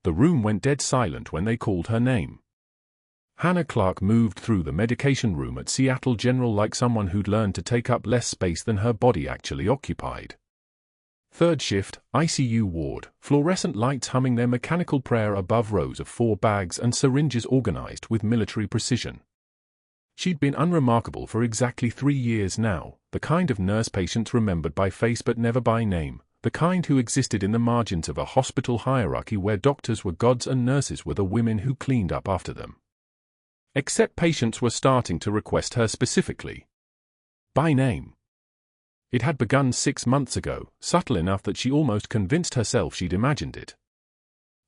The room went dead silent when they called her name. Hannah Clarke moved through the medication room at Seattle General like someone who'd learned to take up less space than her body actually occupied. Third shift, ICU ward, fluorescent lights humming their mechanical prayer above rows of 4 bags and syringes organized with military precision. She'd been unremarkable for exactly 3 years now, the kind of nurse patients remembered by face but never by name, the kind who existed in the margins of a hospital hierarchy where doctors were gods and nurses were the women who cleaned up after them. Except patients were starting to request her specifically. By name. It had begun 6 months ago, subtle enough that she almost convinced herself she'd imagined it.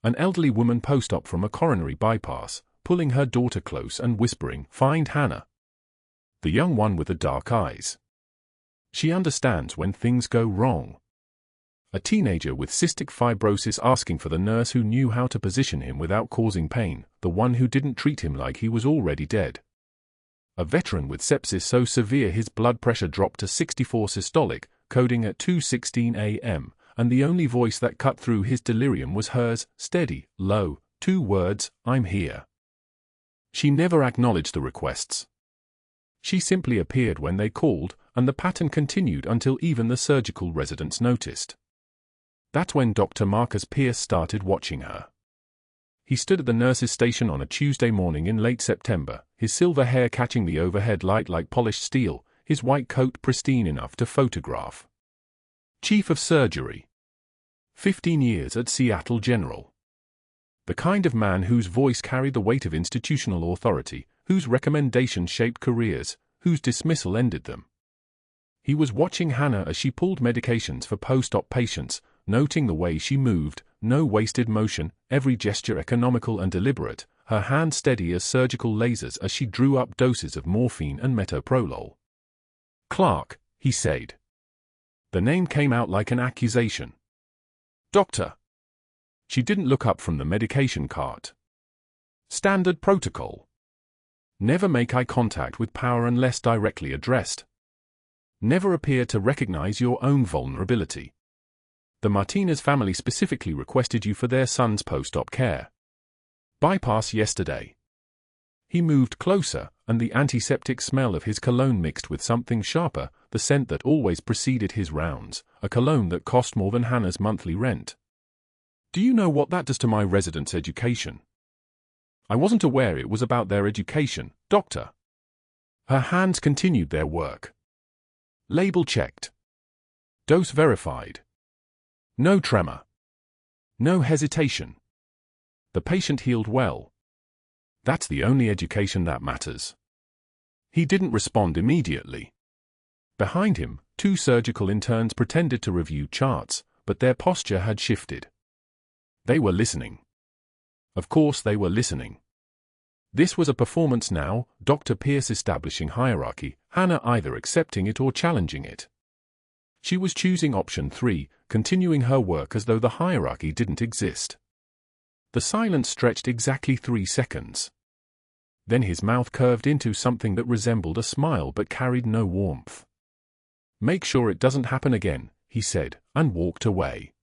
An elderly woman post-op from a coronary bypass, pulling her daughter close and whispering, "Find Hannah." The young one with the dark eyes. She understands when things go wrong. A teenager with cystic fibrosis asking for the nurse who knew how to position him without causing pain, the one who didn't treat him like he was already dead. A veteran with sepsis so severe his blood pressure dropped to 64 systolic, coding at 2:16 a.m., and the only voice that cut through his delirium was hers, steady, low, 2 words, "I'm here." She never acknowledged the requests. She simply appeared when they called, and the pattern continued until even the surgical residents noticed. That's when Dr. Marcus Pierce started watching her. He stood at the nurse's station on a Tuesday morning in late September, his silver hair catching the overhead light like polished steel, his white coat pristine enough to photograph. Chief of Surgery. 15 years at Seattle General. The kind of man whose voice carried the weight of institutional authority, whose recommendation shaped careers, whose dismissal ended them. He was watching Hannah as she pulled medications for post-op patients, noting the way she moved, no wasted motion, every gesture economical and deliberate, her hand steady as surgical lasers as she drew up doses of morphine and metoprolol. "Clarke," he said. The name came out like an accusation. "Doctor." She didn't look up from the medication cart. Standard protocol. Never make eye contact with power unless directly addressed. Never appear to recognize your own vulnerability. The Martinez family specifically requested you for their son's post-op care. Bypass yesterday. He moved closer, and the antiseptic smell of his cologne mixed with something sharper, the scent that always preceded his rounds, a cologne that cost more than Hannah's monthly rent. "Do you know what that does to my residents' education?" "I wasn't aware it was about their education, doctor." Her hands continued their work. Label checked. Dose verified. No tremor. No hesitation. The patient healed well. That's the only education that matters. He didn't respond immediately. Behind him, 2 surgical interns pretended to review charts, but their posture had shifted. They were listening. Of course they were listening. This was a performance now, Dr. Pierce establishing hierarchy, Hannah either accepting it or challenging it. She was choosing option 3, continuing her work as though the hierarchy didn't exist. The silence stretched exactly 3 seconds. Then his mouth curved into something that resembled a smile but carried no warmth. "Make sure it doesn't happen again," he said, and walked away.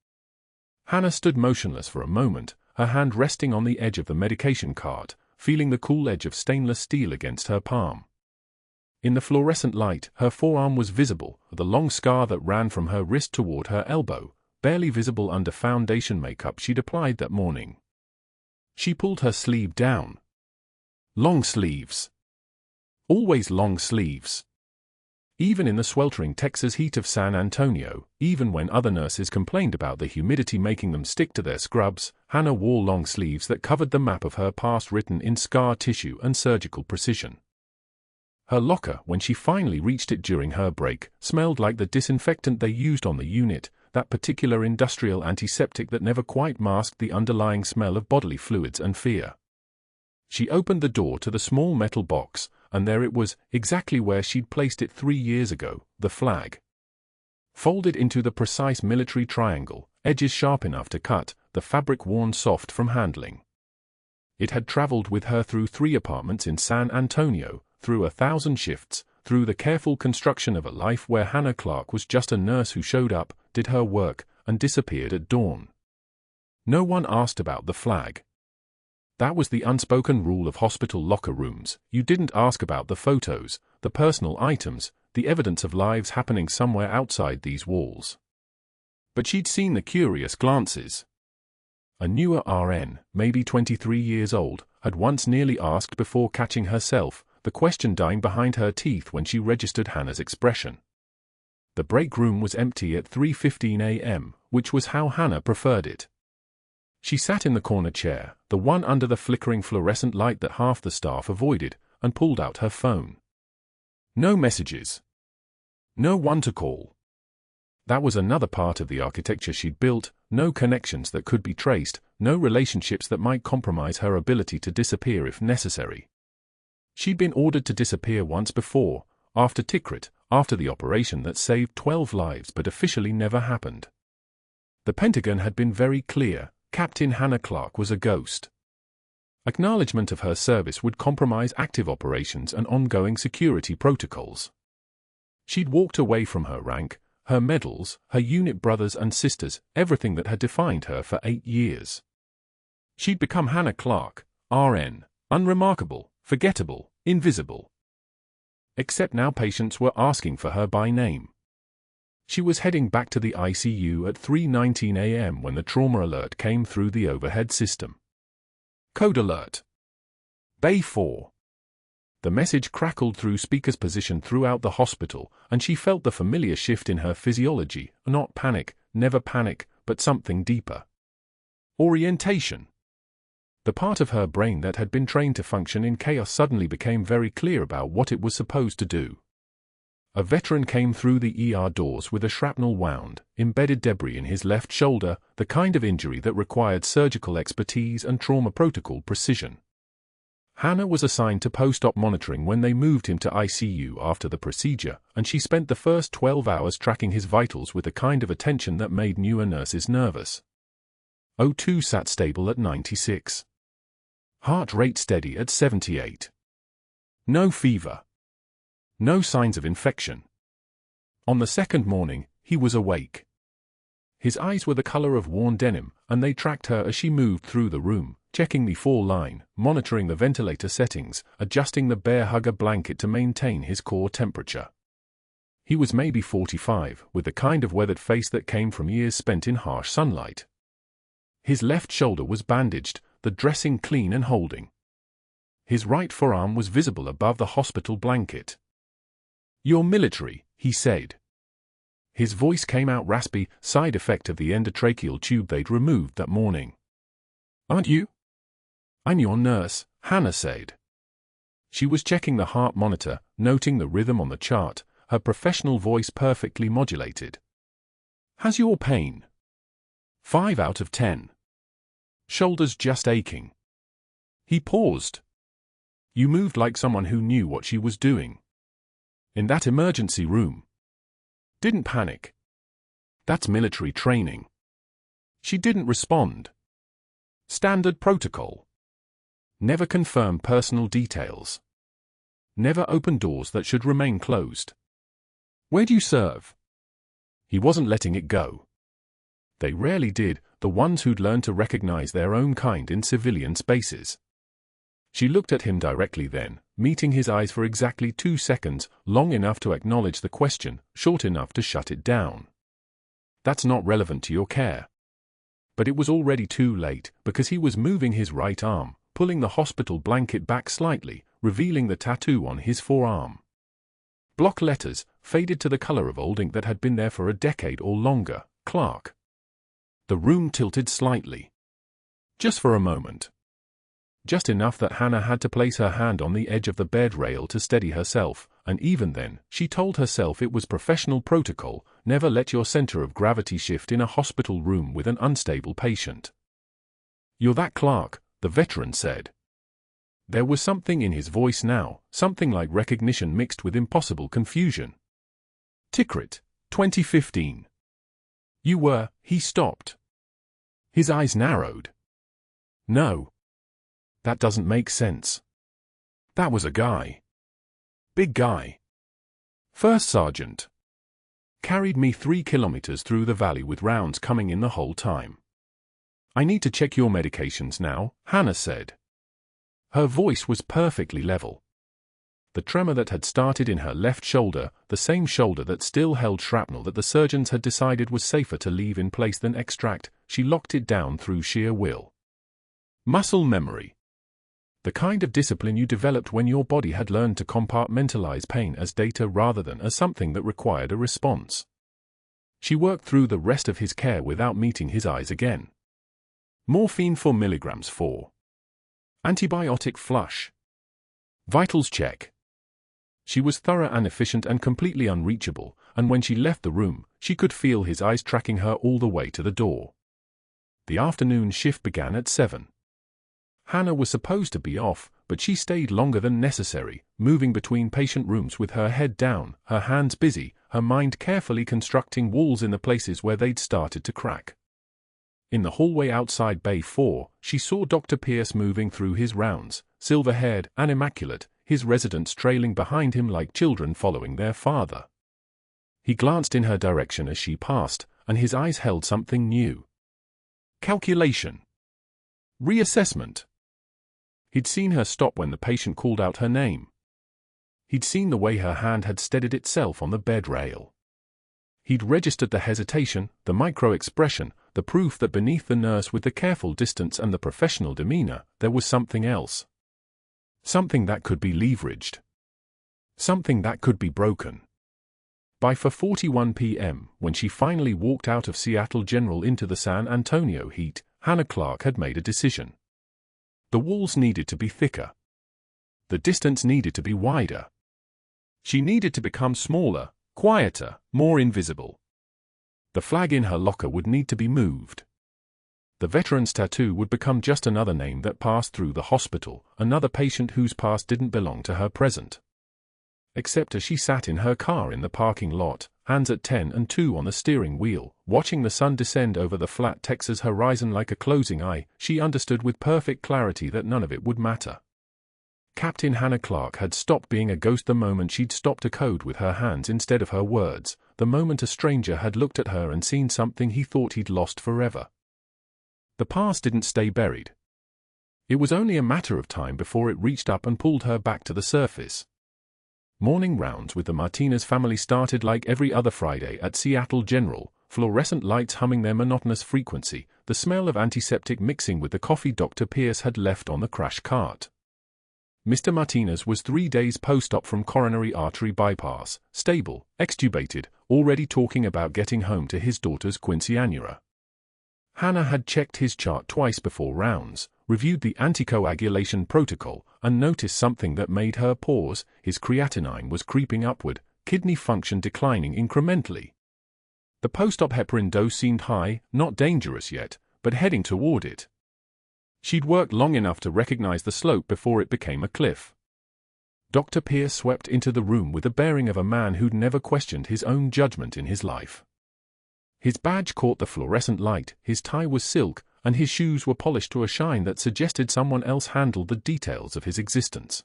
Hannah stood motionless for a moment, her hand resting on the edge of the medication cart, feeling the cool edge of stainless steel against her palm. In the fluorescent light, her forearm was visible, the long scar that ran from her wrist toward her elbow, barely visible under foundation makeup she'd applied that morning. She pulled her sleeve down. Long sleeves. Always long sleeves. Even in the sweltering Texas heat of San Antonio, even when other nurses complained about the humidity making them stick to their scrubs, Hannah wore long sleeves that covered the map of her past written in scar tissue and surgical precision. Her locker, when she finally reached it during her break, smelled like the disinfectant they used on the unit, that particular industrial antiseptic that never quite masked the underlying smell of bodily fluids and fear. She opened the door to the small metal box, and there it was, exactly where she'd placed it 3 years ago, the flag. Folded into the precise military triangle, edges sharp enough to cut, the fabric worn soft from handling. It had traveled with her through 3 apartments in San Antonio, through 1,000 shifts, through the careful construction of a life where Hannah Clarke was just a nurse who showed up, did her work, and disappeared at dawn. No one asked about the flag. That was the unspoken rule of hospital locker rooms. You didn't ask about the photos, the personal items, the evidence of lives happening somewhere outside these walls. But she'd seen the curious glances. A newer RN, maybe 23 years old, had once nearly asked before catching herself, the question dying behind her teeth when she registered Hannah's expression. The break room was empty at 3:15 a.m., which was how Hannah preferred it. She sat in the corner chair, the one under the flickering fluorescent light that half the staff avoided, and pulled out her phone. No messages. No one to call. That was another part of the architecture she'd built, no connections that could be traced, no relationships that might compromise her ability to disappear if necessary. She'd been ordered to disappear once before, after Tikrit, after the operation that saved 12 lives but officially never happened. The Pentagon had been very clear. Captain Hannah Clarke was a ghost. Acknowledgement of her service would compromise active operations and ongoing security protocols. She'd walked away from her rank, her medals, her unit brothers and sisters, everything that had defined her for 8 years. She'd become Hannah Clarke, RN, unremarkable, forgettable, invisible. Except now patients were asking for her by name. She was heading back to the ICU at 3:19 a.m. when the trauma alert came through the overhead system. Code alert. Bay 4. The message crackled through speakers positioned throughout the hospital, and she felt the familiar shift in her physiology, not panic, never panic, but something deeper. Orientation. The part of her brain that had been trained to function in chaos suddenly became very clear about what it was supposed to do. A veteran came through the ER doors with a shrapnel wound, embedded debris in his left shoulder, the kind of injury that required surgical expertise and trauma protocol precision. Hannah was assigned to post-op monitoring when they moved him to ICU after the procedure, and she spent the first 12 hours tracking his vitals with a kind of attention that made newer nurses nervous. O2 sat stable at 96. Heart rate steady at 78. No fever. No signs of infection. On the second morning, he was awake. His eyes were the color of worn denim, and they tracked her as she moved through the room, checking the fall line, monitoring the ventilator settings, adjusting the bear hugger blanket to maintain his core temperature. He was maybe 45, with the kind of weathered face that came from years spent in harsh sunlight. His left shoulder was bandaged, the dressing clean and holding. His right forearm was visible above the hospital blanket. "You're military," he said. His voice came out raspy, side effect of the endotracheal tube they'd removed that morning. "Aren't you?" "I'm your nurse," Hannah said. She was checking the heart monitor, noting the rhythm on the chart, her professional voice perfectly modulated. "How's your pain?" 5 out of 10. Shoulders just aching. He paused. "You moved like someone who knew what she was doing. In that emergency room. Didn't panic. That's military training." She didn't respond. Standard protocol. Never confirm personal details. Never open doors that should remain closed. "Where do you serve?" He wasn't letting it go. They rarely did, the ones who'd learned to recognize their own kind in civilian spaces. She looked at him directly then, meeting his eyes for exactly 2 seconds, long enough to acknowledge the question, short enough to shut it down. "That's not relevant to your care." But it was already too late, because he was moving his right arm, pulling the hospital blanket back slightly, revealing the tattoo on his forearm. Block letters, faded to the color of old ink that had been there for a decade or longer, Clarke. The room tilted slightly. Just for a moment. Just enough that Hannah had to place her hand on the edge of the bed rail to steady herself, and even then, she told herself it was professional protocol, never let your center of gravity shift in a hospital room with an unstable patient. "You're that Clarke," the veteran said. There was something in his voice now, something like recognition mixed with impossible confusion. "Tikrit, 2015. You were..." He stopped. His eyes narrowed. "No. That doesn't make sense. That was a guy. Big guy. First sergeant. Carried me 3 kilometers through the valley with rounds coming in the whole time. I need to check your medications now, Hannah said. Her voice was perfectly level. The tremor that had started in her left shoulder, the same shoulder that still held shrapnel that the surgeons had decided was safer to leave in place than extract, she locked it down through sheer will. Muscle memory. The kind of discipline you developed when your body had learned to compartmentalize pain as data rather than as something that required a response. She worked through the rest of his care without meeting his eyes again. Morphine 4 milligrams for. Antibiotic flush. Vitals check. She was thorough and efficient and completely unreachable, and when she left the room, she could feel his eyes tracking her all the way to the door. The afternoon shift began at 7. Hannah was supposed to be off, but she stayed longer than necessary, moving between patient rooms with her head down, her hands busy, her mind carefully constructing walls in the places where they'd started to crack. In the hallway outside Bay 4, she saw Dr. Pierce moving through his rounds, silver-haired and immaculate, his residents trailing behind him like children following their father. He glanced in her direction as she passed, and his eyes held something new. Calculation. Reassessment. He'd seen her stop when the patient called out her name. He'd seen the way her hand had steadied itself on the bed rail. He'd registered the hesitation, the micro-expression, the proof that beneath the nurse with the careful distance and the professional demeanor, there was something else. Something that could be leveraged. Something that could be broken. By 4:41 p.m., when she finally walked out of Seattle General into the San Antonio heat, Hannah Clarke had made a decision. The walls needed to be thicker. The distance needed to be wider. She needed to become smaller, quieter, more invisible. The flag in her locker would need to be moved. The veteran's tattoo would become just another name that passed through the hospital, another patient whose past didn't belong to her present. Except as she sat in her car in the parking lot, hands at 10 and 2 on the steering wheel, watching the sun descend over the flat Texas horizon like a closing eye, she understood with perfect clarity that none of it would matter. Captain Hannah Clarke had stopped being a ghost the moment she'd stopped to code with her hands instead of her words, the moment a stranger had looked at her and seen something he thought he'd lost forever. The past didn't stay buried. It was only a matter of time before it reached up and pulled her back to the surface. Morning rounds with the Martinez family started like every other Friday at Seattle General, fluorescent lights humming their monotonous frequency, the smell of antiseptic mixing with the coffee Dr. Pierce had left on the crash cart. Mr. Martinez was 3 days post-op from coronary artery bypass, stable, extubated, already talking about getting home to his daughter's quinceañera. Hannah had checked his chart twice before rounds, reviewed the anticoagulation protocol, and noticed something that made her pause. His creatinine was creeping upward, kidney function declining incrementally. The post-op heparin dose seemed high, not dangerous yet, but heading toward it. She'd worked long enough to recognize the slope before it became a cliff. Dr. Pierce swept into the room with the bearing of a man who'd never questioned his own judgment in his life. His badge caught the fluorescent light, his tie was silk, and his shoes were polished to a shine that suggested someone else handled the details of his existence.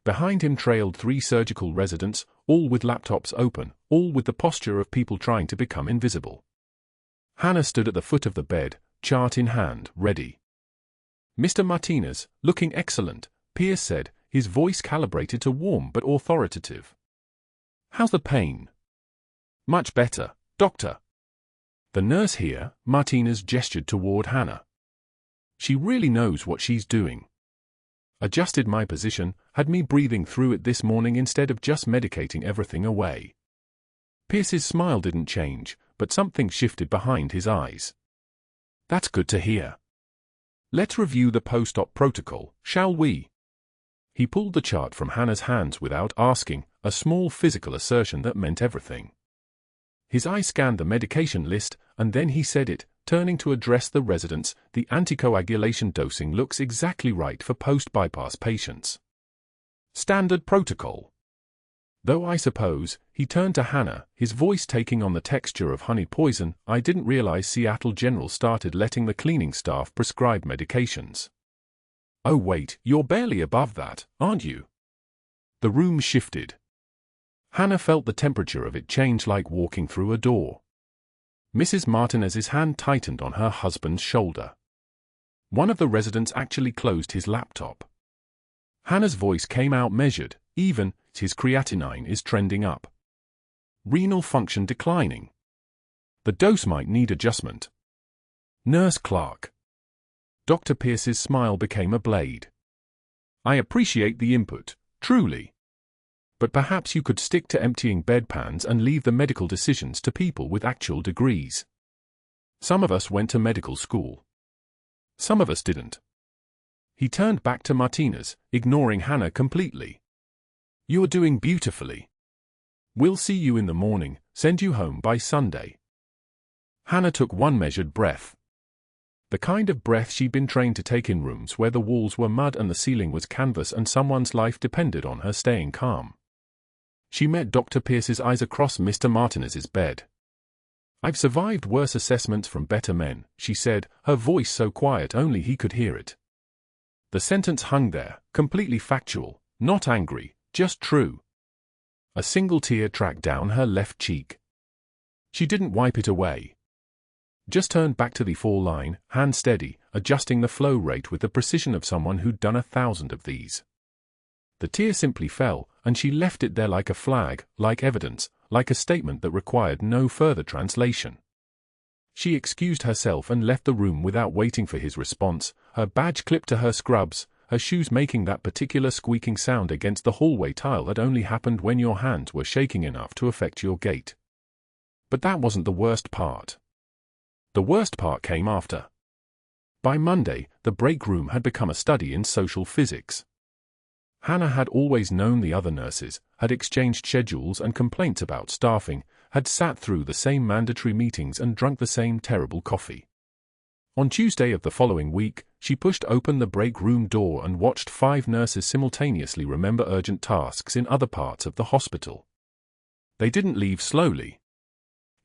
Behind him trailed 3 surgical residents, all with laptops open, all with the posture of people trying to become invisible. Hannah stood at the foot of the bed, chart in hand, ready. "Mr. Martinez, looking excellent," Pierce said, his voice calibrated to warm but authoritative. "How's the pain?" "Much better, doctor." "The nurse here," Martinez gestured toward Hannah. "She really knows what she's doing. Adjusted my position, had me breathing through it this morning instead of just medicating everything away." Pierce's smile didn't change, but something shifted behind his eyes. "That's good to hear. Let's review the post-op protocol, shall we?" He pulled the chart from Hannah's hands without asking, a small physical assertion that meant everything. His eye scanned the medication list, and then he said it, turning to address the residents, "The anticoagulation dosing looks exactly right for post-bypass patients. Standard protocol. Though I suppose," he turned to Hannah, his voice taking on the texture of honey poison, "I didn't realize Seattle General started letting the cleaning staff prescribe medications." "Oh wait, you're barely above that, aren't you?" The room shifted. Hannah felt the temperature of it change like walking through a door. Mrs. Martinez's hand tightened on her husband's shoulder. One of the residents actually closed his laptop. Hannah's voice came out measured, even. His creatinine is trending up. Renal function declining. The dose might need adjustment. Nurse Clarke. Dr. Pierce's smile became a blade. I appreciate the input, truly. But perhaps you could stick to emptying bedpans and leave the medical decisions to people with actual degrees. Some of us went to medical school. Some of us didn't. He turned back to Martinez, ignoring Hannah completely. You're doing beautifully. We'll see you in the morning, send you home by Sunday. Hannah took one measured breath. The kind of breath she'd been trained to take in rooms where the walls were mud and the ceiling was canvas and someone's life depended on her staying calm. She met Dr. Pierce's eyes across Mr. Martinez's bed. I've survived worse assessments from better men, she said, her voice so quiet only he could hear it. The sentence hung there, completely factual, not angry, just true. A single tear tracked down her left cheek. She didn't wipe it away. Just turned back to the four-line, hand steady, adjusting the flow rate with the precision of someone who'd done 1,000 of these. The tear simply fell, and she left it there like a flag, like evidence, like a statement that required no further translation. She excused herself and left the room without waiting for his response, her badge clipped to her scrubs, her shoes making that particular squeaking sound against the hallway tile that only happened when your hands were shaking enough to affect your gait. But that wasn't the worst part. The worst part came after. By Monday, the break room had become a study in social physics. Hannah had always known the other nurses, had exchanged schedules and complaints about staffing, had sat through the same mandatory meetings and drunk the same terrible coffee. On Tuesday of the following week, she pushed open the break room door and watched 5 nurses simultaneously remember urgent tasks in other parts of the hospital. They didn't leave slowly.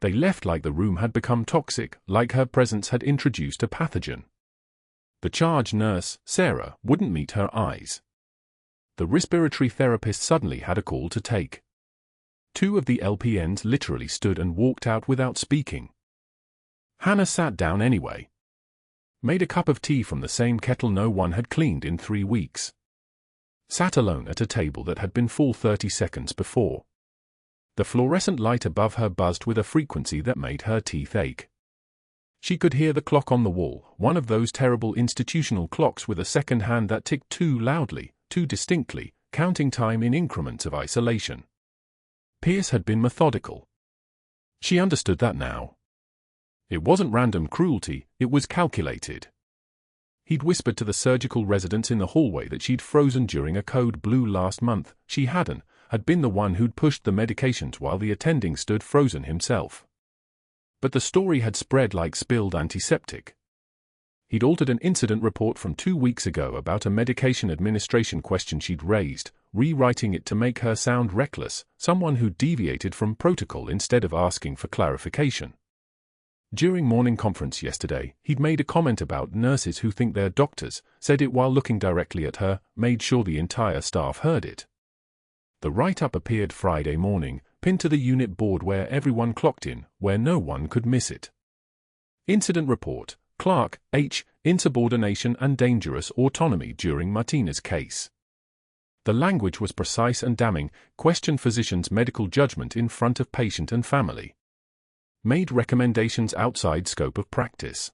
They left like the room had become toxic, like her presence had introduced a pathogen. The charge nurse, Sarah, wouldn't meet her eyes. The respiratory therapist suddenly had a call to take. 2 of the LPNs literally stood and walked out without speaking. Hannah sat down anyway. Made a cup of tea from the same kettle no one had cleaned in 3 weeks. Sat alone at a table that had been full 30 seconds before. The fluorescent light above her buzzed with a frequency that made her teeth ache. She could hear the clock on the wall, one of those terrible institutional clocks with a second hand that ticked too loudly, too distinctly, counting time in increments of isolation. Pierce had been methodical. She understood that now. It wasn't random cruelty, it was calculated. He'd whispered to the surgical residents in the hallway that she'd frozen during a code blue last month. She hadn't, had been the one who'd pushed the medications while the attending stood frozen himself. But the story had spread like spilled antiseptic. He'd altered an incident report from 2 weeks ago about a medication administration question she'd raised, rewriting it to make her sound reckless, someone who deviated from protocol instead of asking for clarification. During morning conference yesterday, he'd made a comment about nurses who think they're doctors, said it while looking directly at her, made sure the entire staff heard it. The write-up appeared Friday morning, pinned to the unit board where everyone clocked in, where no one could miss it. Incident report, Clarke, H. Insubordination and dangerous autonomy during Martinez's case. The language was precise and damning, questioned physician's medical judgment in front of patient and family. Made recommendations outside scope of practice.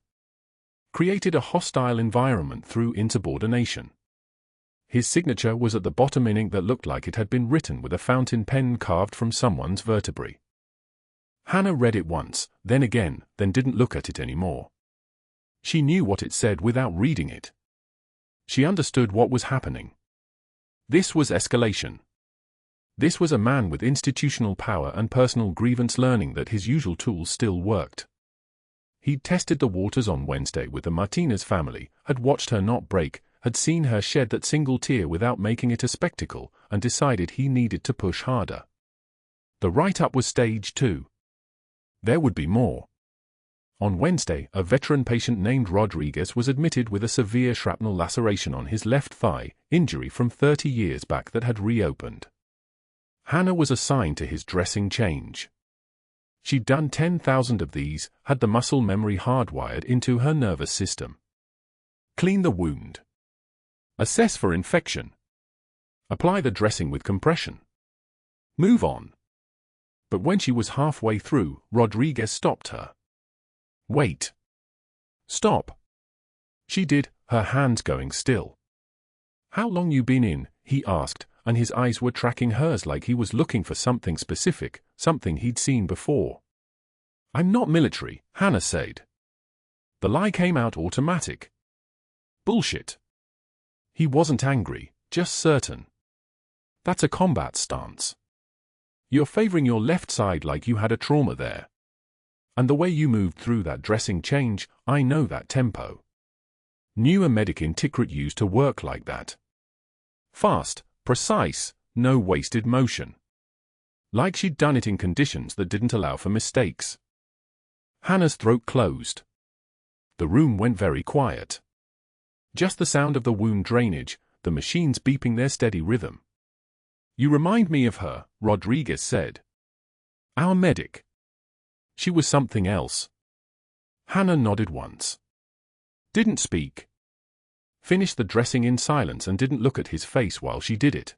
Created a hostile environment through insubordination. His signature was at the bottom in ink that looked like it had been written with a fountain pen carved from someone's vertebrae. Hannah read it once, then again, then didn't look at it anymore. She knew what it said without reading it. She understood what was happening. This was escalation. This was a man with institutional power and personal grievance learning that his usual tools still worked. He'd tested the waters on Wednesday with the Martinez family, had watched her not break, had seen her shed that single tear without making it a spectacle, and decided he needed to push harder. The write-up was stage 2. There would be more. On Wednesday, a veteran patient named Rodriguez was admitted with a severe shrapnel laceration on his left thigh, injury from 30 years back that had reopened. Hannah was assigned to his dressing change. She'd done 10,000 of these, had the muscle memory hardwired into her nervous system. Clean the wound. Assess for infection. Apply the dressing with compression. Move on. But when she was halfway through, Rodriguez stopped her. Wait. Stop. She did, her hands going still. How long you been in? He asked, and his eyes were tracking hers like he was looking for something specific, something he'd seen before. I'm not military, Hannah said. The lie came out automatic. Bullshit. He wasn't angry, just certain. That's a combat stance. You're favoring your left side like you had a trauma there. And the way you moved through that dressing change, I know that tempo. Knew a medic in Tikrit used to work like that. Fast, precise, no wasted motion. Like she'd done it in conditions that didn't allow for mistakes. Hannah's throat closed. The room went very quiet. Just the sound of the wound drainage, the machines beeping their steady rhythm. You remind me of her, Rodriguez said. Our medic. She was something else. Hannah nodded once. Didn't speak. Finished the dressing in silence and didn't look at his face while she did it.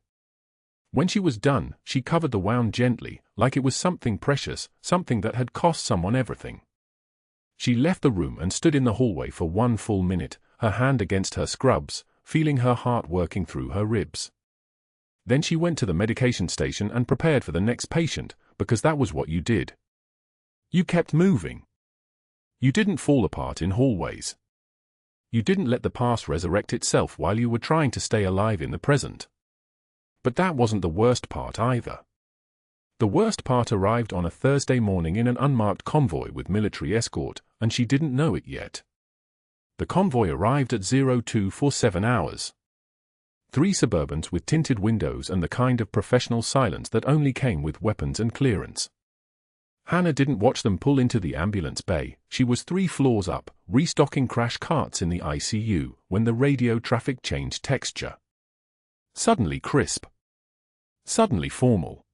When she was done, she covered the wound gently, like it was something precious, something that had cost someone everything. She left the room and stood in the hallway for 1 full minute, her hand against her scrubs, feeling her heart working through her ribs. Then she went to the medication station and prepared for the next patient, because that was what you did. You kept moving. You didn't fall apart in hallways. You didn't let the past resurrect itself while you were trying to stay alive in the present. But that wasn't the worst part either. The worst part arrived on a Thursday morning in an unmarked convoy with military escort, and she didn't know it yet. The convoy arrived at 0247 hours. 3 Suburbans with tinted windows and the kind of professional silence that only came with weapons and clearance. Hannah didn't watch them pull into the ambulance bay. She was 3 floors up, restocking crash carts in the ICU, when the radio traffic changed texture. Suddenly crisp. Suddenly formal.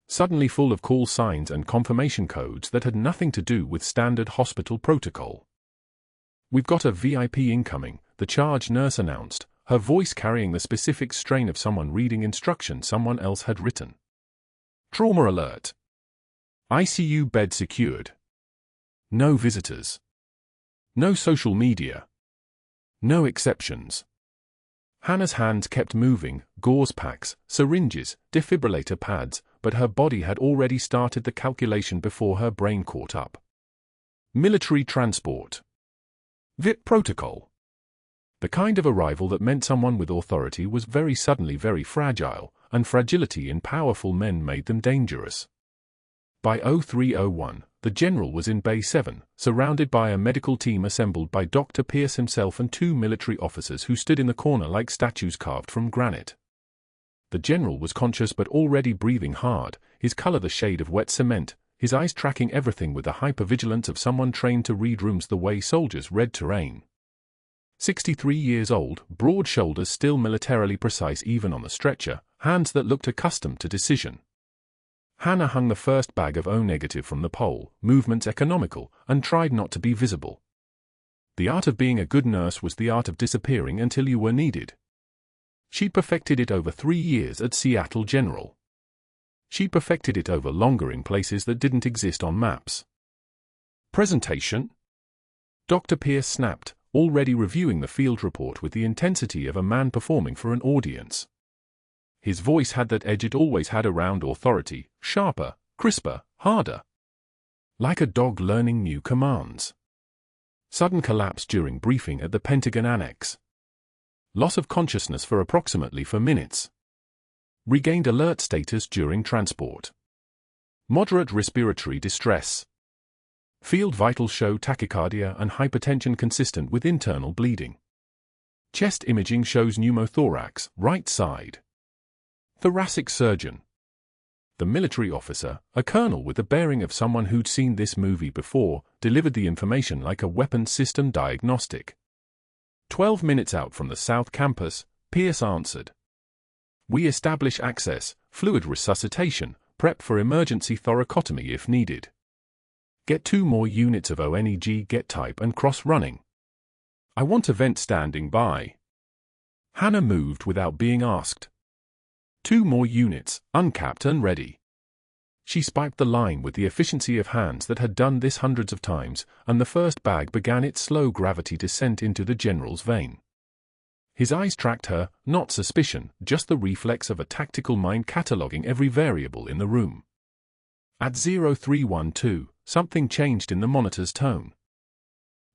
Suddenly full of call signs and confirmation codes that had nothing to do with standard hospital protocol. We've got a VIP incoming, the charge nurse announced, her voice carrying the specific strain of someone reading instructions someone else had written. Trauma alert. ICU bed secured. No visitors. No social media. No exceptions. Hannah's hands kept moving, gauze packs, syringes, defibrillator pads, but her body had already started the calculation before her brain caught up. Military transport. VIP protocol. The kind of arrival that meant someone with authority was very suddenly very fragile, and fragility in powerful men made them dangerous. By 0301, the general was in Bay 7, surrounded by a medical team assembled by Dr. Pierce himself and 2 military officers who stood in the corner like statues carved from granite. The general was conscious but already breathing hard, his color the shade of wet cement, his eyes tracking everything with the hypervigilance of someone trained to read rooms the way soldiers read terrain. 63 years old, broad shoulders still militarily precise even on the stretcher, hands that looked accustomed to decision. Hannah hung the first bag of O-negative from the pole, movements economical, and tried not to be visible. The art of being a good nurse was the art of disappearing until you were needed. She'd perfected it over 3 years at Seattle General. She perfected it over longer in places that didn't exist on maps. Presentation? Dr. Pierce snapped, already reviewing the field report with the intensity of a man performing for an audience. His voice had that edge it always had around authority, sharper, crisper, harder. Like a dog learning new commands. Sudden collapse during briefing at the Pentagon Annex. Loss of consciousness for approximately 4 minutes. Regained alert status during transport. Moderate respiratory distress. Field vitals show tachycardia and hypertension consistent with internal bleeding. Chest imaging shows pneumothorax, right side. Thoracic surgeon. The military officer, a colonel with the bearing of someone who'd seen this movie before, delivered the information like a weapons system diagnostic. 12 minutes out from the South Campus, Pierce answered. We establish access, fluid resuscitation, prep for emergency thoracotomy if needed. Get 2 more units of ONEG get type and cross running. I want event standing by. Hannah moved without being asked. 2 more units, uncapped and ready. She spiked the line with the efficiency of hands that had done this hundreds of times, and the first bag began its slow gravity descent into the general's vein. His eyes tracked her, not suspicion, just the reflex of a tactical mind cataloging every variable in the room. At 0312, something changed in the monitor's tone.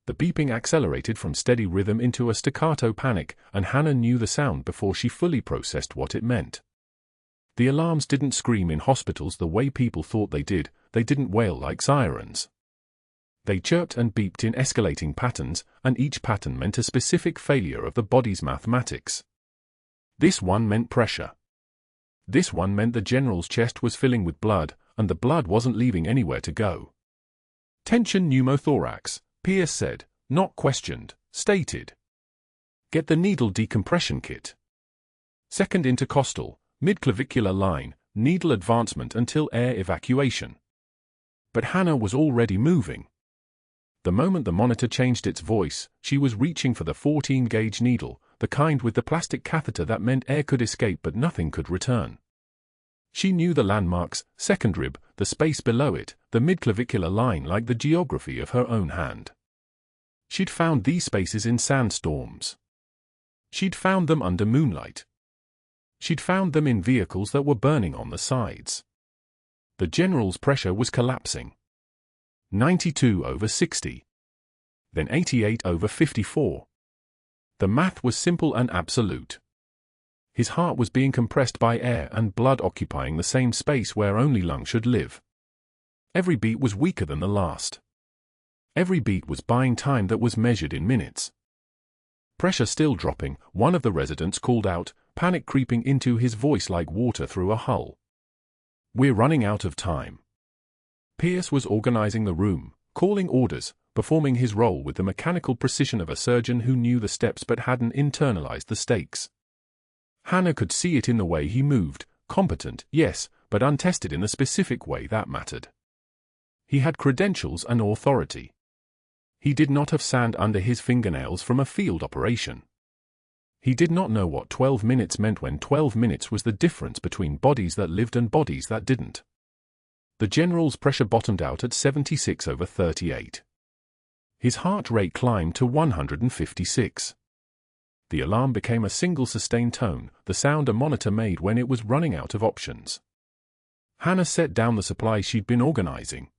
The beeping accelerated from steady rhythm into a staccato panic, and Hannah knew the sound before she fully processed what it meant. The alarms didn't scream in hospitals the way people thought they didn't wail like sirens. They chirped and beeped in escalating patterns, and each pattern meant a specific failure of the body's mathematics. This one meant pressure. This one meant the general's chest was filling with blood, and the blood wasn't leaving anywhere to go. Tension pneumothorax, Pierce said, not questioned, stated. Get the needle decompression kit. Second intercostal, midclavicular line, needle advancement until air evacuation. But Hannah was already moving. The moment the monitor changed its voice, she was reaching for the 14-gauge needle, the kind with the plastic catheter that meant air could escape but nothing could return. She knew the landmarks, second rib, the space below it, the midclavicular line like the geography of her own hand. She'd found these spaces in sandstorms. She'd found them under moonlight. She'd found them in vehicles that were burning on the sides. The general's pressure was collapsing. 92/60. Then 88/54. The math was simple and absolute. His heart was being compressed by air and blood occupying the same space where only lung should live. Every beat was weaker than the last. Every beat was buying time that was measured in minutes. Pressure still dropping, one of the residents called out, panic creeping into his voice like water through a hull. We're running out of time. Pierce was organizing the room, calling orders, performing his role with the mechanical precision of a surgeon who knew the steps but hadn't internalized the stakes. Hannah could see it in the way he moved, competent, yes, but untested in the specific way that mattered. He had credentials and authority. He did not have sand under his fingernails from a field operation. He did not know what 12 minutes meant when 12 minutes was the difference between bodies that lived and bodies that didn't. The general's pressure bottomed out at 76/38. His heart rate climbed to 156. The alarm became a single sustained tone, the sound a monitor made when it was running out of options. Hannah set down the supplies she'd been organizing.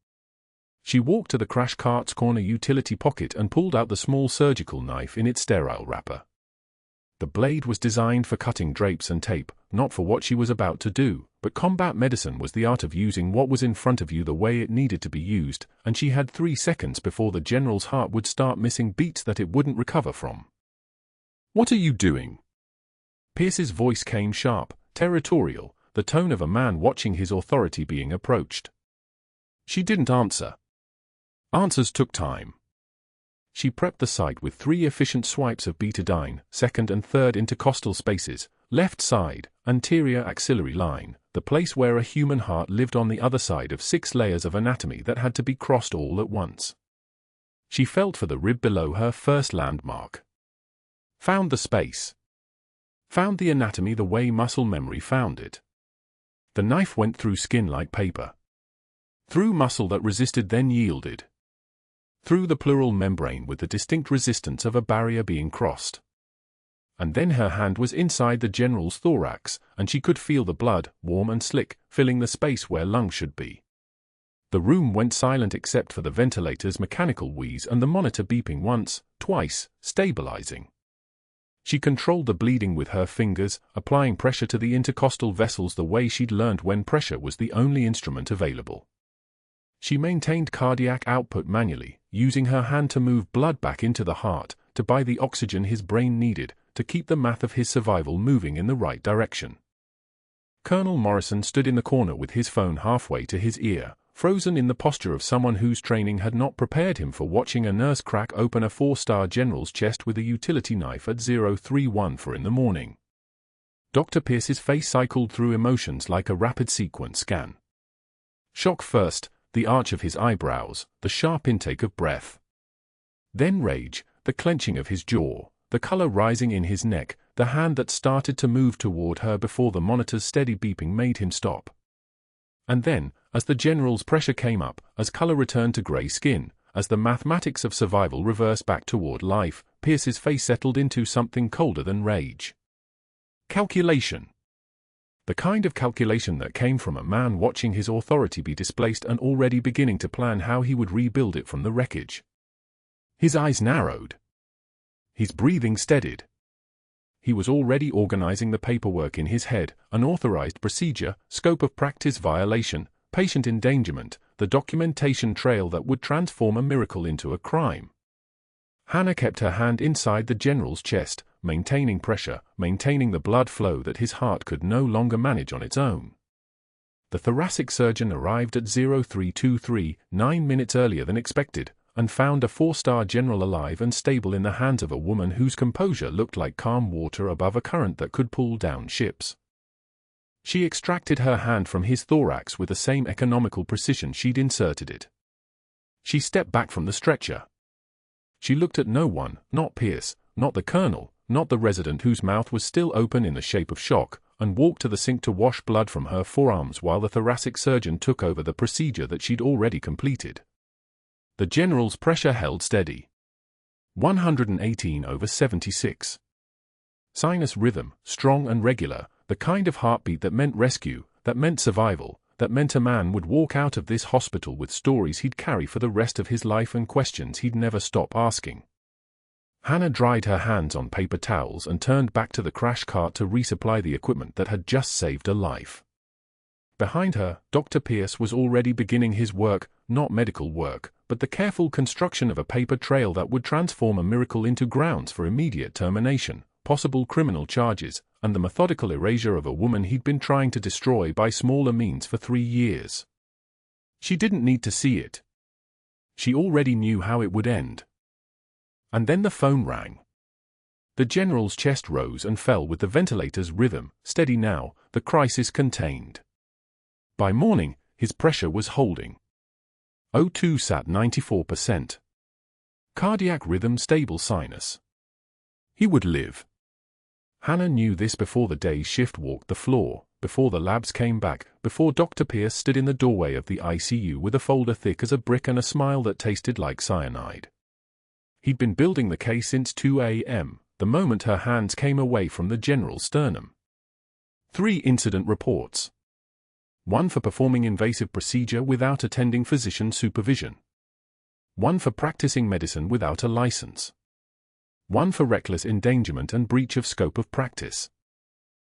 She walked to the crash cart's corner utility pocket and pulled out the small surgical knife in its sterile wrapper. The blade was designed for cutting drapes and tape, not for what she was about to do, but combat medicine was the art of using what was in front of you the way it needed to be used, and she had 3 seconds before the general's heart would start missing beats that it wouldn't recover from. What are you doing? Pierce's voice came sharp, territorial, the tone of a man watching his authority being approached. She didn't answer. Answers took time. She prepped the site with 3 efficient swipes of betadine, second and third intercostal spaces, left side, anterior axillary line, the place where a human heart lived on the other side of 6 layers of anatomy that had to be crossed all at once. She felt for the rib below her first landmark. Found the space. Found the anatomy the way muscle memory found it. The knife went through skin like paper. Through muscle that resisted then yielded. Through the pleural membrane with the distinct resistance of a barrier being crossed. And then her hand was inside the general's thorax, and she could feel the blood, warm and slick, filling the space where lungs should be. The room went silent except for the ventilator's mechanical wheeze and the monitor beeping once, twice, stabilizing. She controlled the bleeding with her fingers, applying pressure to the intercostal vessels the way she'd learned when pressure was the only instrument available. She maintained cardiac output manually, using her hand to move blood back into the heart, to buy the oxygen his brain needed, to keep the math of his survival moving in the right direction. Colonel Morrison stood in the corner with his phone halfway to his ear, frozen in the posture of someone whose training had not prepared him for watching a nurse crack open a 4-star general's chest with a utility knife at 0314 in the morning. Dr. Pierce's face cycled through emotions like a rapid sequence scan. Shock first, the arch of his eyebrows, the sharp intake of breath. Then rage, the clenching of his jaw, the color rising in his neck, the hand that started to move toward her before the monitor's steady beeping made him stop. And then, as the general's pressure came up, as color returned to gray skin, as the mathematics of survival reversed back toward life, Pierce's face settled into something colder than rage. Calculation. The kind of calculation that came from a man watching his authority be displaced and already beginning to plan how he would rebuild it from the wreckage. His eyes narrowed. His breathing steadied. He was already organizing the paperwork in his head: unauthorized procedure, scope of practice violation, patient endangerment, the documentation trail that would transform a miracle into a crime. Hannah kept her hand inside the general's chest, maintaining pressure, maintaining the blood flow that his heart could no longer manage on its own. The thoracic surgeon arrived at 0323, 9 minutes earlier than expected, and found a 4-star general alive and stable in the hands of a woman whose composure looked like calm water above a current that could pull down ships. She extracted her hand from his thorax with the same economical precision she'd inserted it. She stepped back from the stretcher. She looked at no one, not Pierce, not the colonel, not the resident whose mouth was still open in the shape of shock, and walked to the sink to wash blood from her forearms while the thoracic surgeon took over the procedure that she'd already completed. The general's pressure held steady. 118/76. Sinus rhythm, strong and regular, the kind of heartbeat that meant rescue, that meant survival, that meant a man would walk out of this hospital with stories he'd carry for the rest of his life and questions he'd never stop asking. Hannah dried her hands on paper towels and turned back to the crash cart to resupply the equipment that had just saved a life. Behind her, Dr. Pierce was already beginning his work, not medical work, but the careful construction of a paper trail that would transform a miracle into grounds for immediate termination, possible criminal charges, and the methodical erasure of a woman he'd been trying to destroy by smaller means for 3 years. She didn't need to see it. She already knew how it would end. And then the phone rang. The general's chest rose and fell with the ventilator's rhythm, steady now, the crisis contained. By morning, his pressure was holding. O2 sat 94%. Cardiac rhythm stable, sinus. He would live. Hannah knew this before the day's shift walked the floor, before the labs came back, before Dr. Pierce stood in the doorway of the ICU with a folder thick as a brick and a smile that tasted like cyanide. He'd been building the case since 2 a.m., the moment her hands came away from the general's sternum. 3 incident reports. 1 for performing invasive procedure without attending physician supervision. 1 for practicing medicine without a license. 1 for reckless endangerment and breach of scope of practice.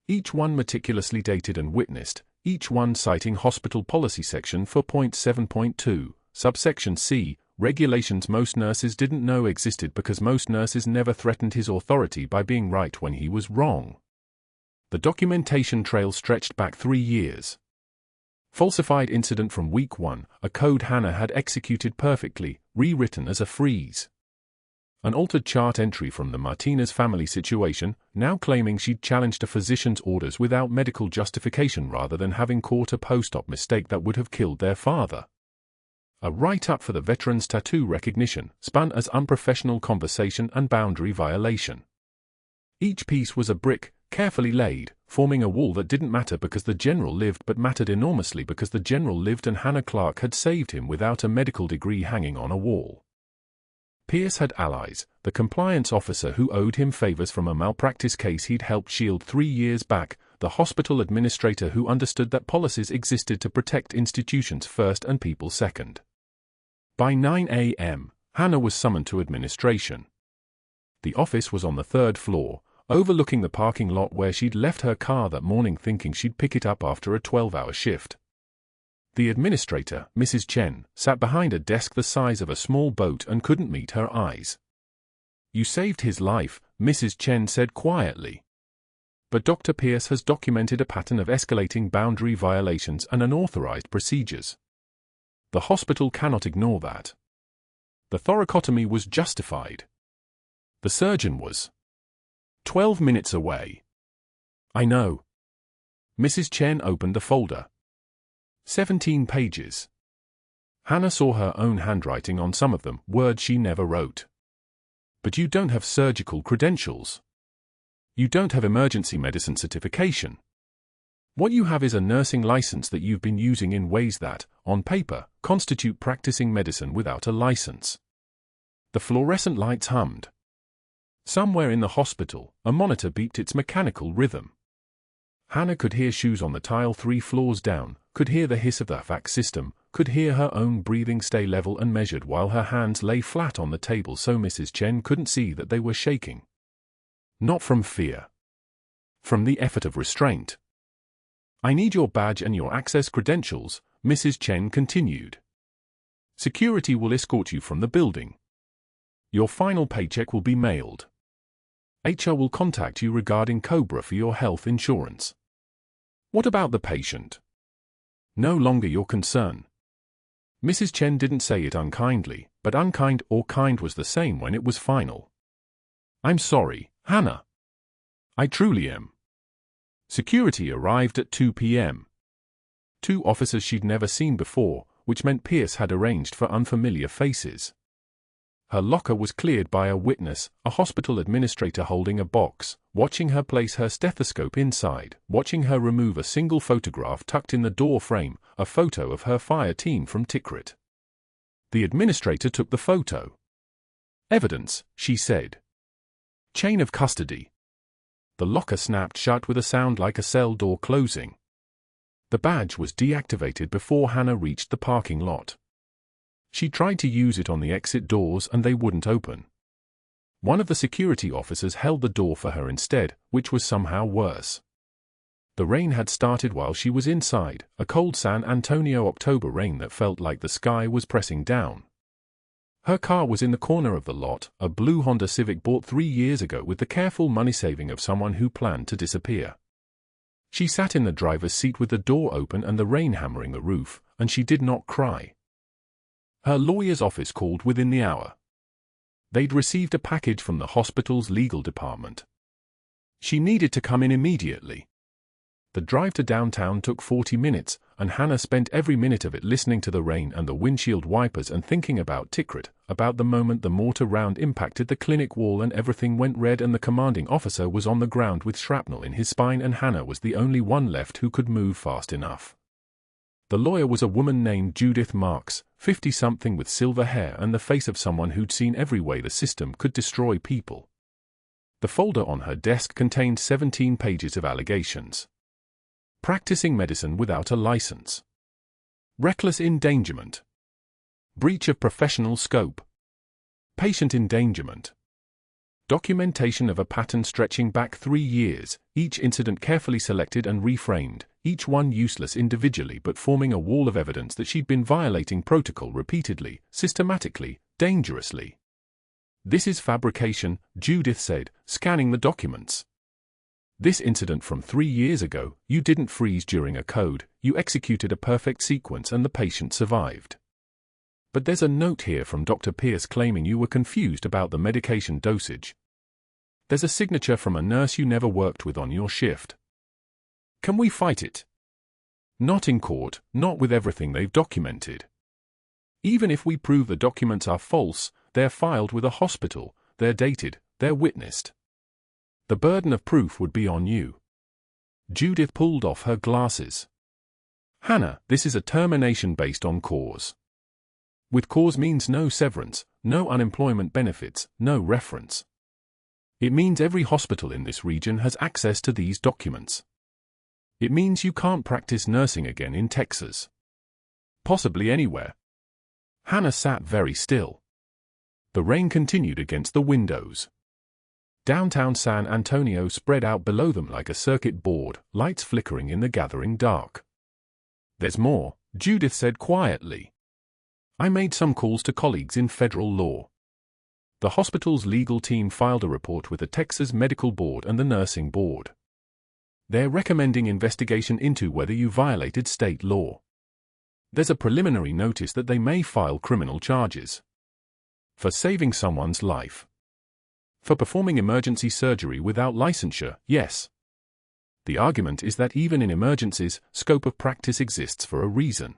Each one meticulously dated and witnessed, each one citing hospital policy section 4.7.2, subsection C, regulations most nurses didn't know existed because most nurses never threatened his authority by being right when he was wrong. The documentation trail stretched back 3 years. Falsified incident from week 1, a code Hannah had executed perfectly, rewritten as a freeze. An altered chart entry from the Martinez family situation, now claiming she'd challenged a physician's orders without medical justification rather than having caught a post-op mistake that would have killed their father. A write-up for the veteran's tattoo recognition, spun as unprofessional conversation and boundary violation. Each piece was a brick, carefully laid, forming a wall that didn't matter because the general lived but mattered enormously because the general lived and Hannah Clarke had saved him without a medical degree hanging on a wall. Pierce had allies, the compliance officer who owed him favors from a malpractice case he'd helped shield 3 years back, the hospital administrator who understood that policies existed to protect institutions first and people second. By 9 a.m., Hannah was summoned to administration. The office was on the 3rd floor, overlooking the parking lot where she'd left her car that morning thinking she'd pick it up after a 12-hour shift. The administrator, Mrs. Chen, sat behind a desk the size of a small boat and couldn't meet her eyes. "You saved his life," Mrs. Chen said quietly. "But Dr. Pierce has documented a pattern of escalating boundary violations and unauthorized procedures. The hospital cannot ignore that. The thoracotomy was justified. The surgeon was 12 minutes away." "I know." Mrs. Chen opened the folder. 17 pages. Hannah saw her own handwriting on some of them, words she never wrote. But you don't have surgical credentials. You don't have emergency medicine certification. What you have is a nursing license that you've been using in ways that, on paper, constitute practicing medicine without a license. The fluorescent lights hummed. Somewhere in the hospital, a monitor beeped its mechanical rhythm. Hannah could hear shoes on the tile 3 floors down, could hear the hiss of the fax system, could hear her own breathing stay level and measured while her hands lay flat on the table so Mrs. Chen couldn't see that they were shaking. Not from fear. From the effort of restraint. I need your badge and your access credentials, Mrs. Chen continued. Security will escort you from the building. Your final paycheck will be mailed. HR will contact you regarding COBRA for your health insurance. What about the patient? No longer your concern. Mrs. Chen didn't say it unkindly, but unkind or kind was the same when it was final. I'm sorry, Hannah. I truly am. Security arrived at 2 p.m. 2 officers she'd never seen before, which meant Pierce had arranged for unfamiliar faces. Her locker was cleared by a witness, a hospital administrator holding a box, watching her place her stethoscope inside, watching her remove a single photograph tucked in the door frame, a photo of her fire team from Tikrit. The administrator took the photo. Evidence, she said. Chain of custody. The locker snapped shut with a sound like a cell door closing. The badge was deactivated before Hannah reached the parking lot. She tried to use it on the exit doors and they wouldn't open. One of the security officers held the door for her instead, which was somehow worse. The rain had started while she was inside, a cold San Antonio October rain that felt like the sky was pressing down. Her car was in the corner of the lot, a blue Honda Civic bought 3 years ago with the careful money saving of someone who planned to disappear. She sat in the driver's seat with the door open and the rain hammering the roof, and she did not cry. Her lawyer's office called within the hour. They'd received a package from the hospital's legal department. She needed to come in immediately. The drive to downtown took 40 minutes, and Hannah spent every minute of it listening to the rain and the windshield wipers and thinking about Tikrit, about the moment the mortar round impacted the clinic wall and everything went red and the commanding officer was on the ground with shrapnel in his spine and Hannah was the only one left who could move fast enough. The lawyer was a woman named Judith Marks, 50-something with silver hair and the face of someone who'd seen every way the system could destroy people. The folder on her desk contained 17 pages of allegations. Practicing medicine without a license. Reckless endangerment. Breach of professional scope. Patient endangerment. Documentation of a pattern stretching back 3 years, each incident carefully selected and reframed, each one useless individually but forming a wall of evidence that she'd been violating protocol repeatedly, systematically, dangerously. This is fabrication, Judith said, scanning the documents. This incident from 3 years ago, you didn't freeze during a code, you executed a perfect sequence and the patient survived. But there's a note here from Dr. Pierce claiming you were confused about the medication dosage. There's a signature from a nurse you never worked with on your shift. Can we fight it? Not in court, not with everything they've documented. Even if we prove the documents are false, they're filed with a hospital, they're dated, they're witnessed. The burden of proof would be on you. Judith pulled off her glasses. Hannah, this is a termination based on cause. With cause means no severance, no unemployment benefits, no reference. It means every hospital in this region has access to these documents. It means you can't practice nursing again in Texas. Possibly anywhere. Hannah sat very still. The rain continued against the windows. Downtown San Antonio spread out below them like a circuit board, lights flickering in the gathering dark. There's more, Judith said quietly. I made some calls to colleagues in federal law. The hospital's legal team filed a report with the Texas Medical Board and the Nursing Board. They're recommending investigation into whether you violated state law. There's a preliminary notice that they may file criminal charges. For saving someone's life. For performing emergency surgery without licensure, yes. The argument is that even in emergencies, scope of practice exists for a reason.